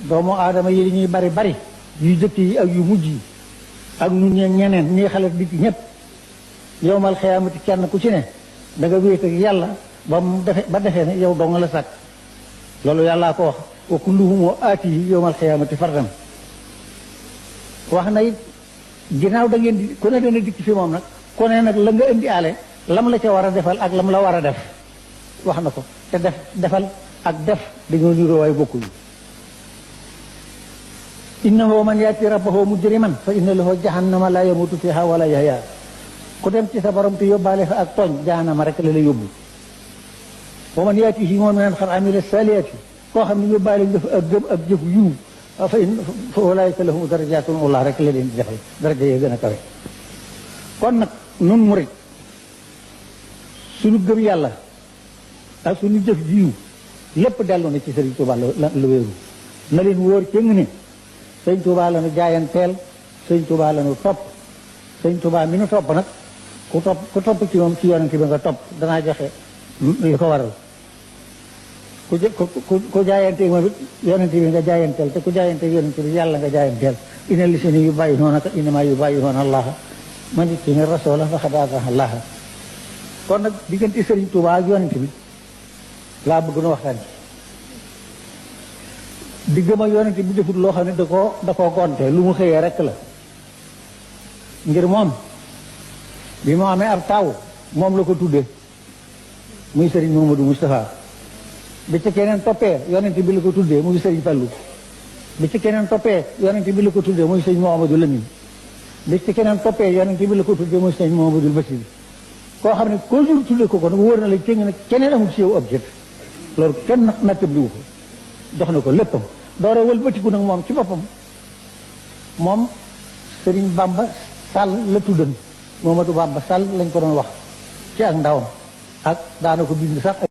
doomu aadama yi ñuy bari bari yu jëkk yi ak yu mujj yi ak ñu ñeneen ñi xale di ñëpp yowmal xiyaamati kenn ku ci ne da nga wéet ak yàlla ba defee ne yow dong la sàkk loolu yàllaa ko wax wa kulluhum aatihi yowmal xiyaamati fardan wax na it ginnaaw da ngeen di ku ne dana dikk fi moom nag ku ne nag la nga indi aale lam la ca war a defal ak lam la war a def wax na ko te defal ak def dañoo niroo waay bokkuñu innahu man yaati rabbahu mujriman fa inna lahu jahannama la yamutu fiha wala yahya ku dem ci sa borom te yóbbaale fa ak tooñ jahannama rek la yóbbu wa man yaatihi mu'minan qad amila salihati koo xam ne yóbbaale nga fa ak gëm ak jëf yiw fa ulaika lahum darajatun ullah rek la leen di defal daraja yee gën a kawe kon nag nun murit suñu gëm yàlla ak suñu jëf jiw lépp dellu na ci Sëriñ Tuubaa la wéeru na leen wóor cëng ne Sëriñ Tuubaa la nu jaayanteel Sëriñ Tuubaa la nu topp Sëriñ Tuubaa mi nu topp nag ku topp ci moom ci yonent bi nga topp danaa joxe li ko waral ku jaayanteel moom it yonent bi nga jaayanteel te ku jaayanteel yonent bi yàlla nga jaayanteel inna llaziina yubaayi'uunaka innamaa yubaayi'uuna Allaaha man yutii'i rasuula faqad ataa'a Allaaha kon nag diggante Sëriñ Tuubaa ak yonent bi laa bëgg na waxtaan ci diggam ak yonent bi defut loo xam ne da koo gonte lu mu xëyee rek la ngir moom bi mu amee ab taw moom la ko tuddee muy Sëriñ Muhammadu Moustapha bi ci keneen toppee yonent bi la ko tuddee muy Sëriñ Fallu bi ci keneen toppee yonent bi la ko tuddee muy Sëriñ Muhammadu Lamin bi ci keneen toppee yonent bi la ko tuddee muy Sëriñ Muhammadu Basiir koo xam ne koo jur tuddee ko nag wóor na la cëng nag keneen amul ci yow objet loolu kenn nattabliwu ko jox na ko léppam doora wëlbatiku nag moom ci boppam moom Sëriñ Bamba Sall la tuddan Momadou Bamba Sall lañ ko doon wax ci ak ndawam ak daana ko bind sax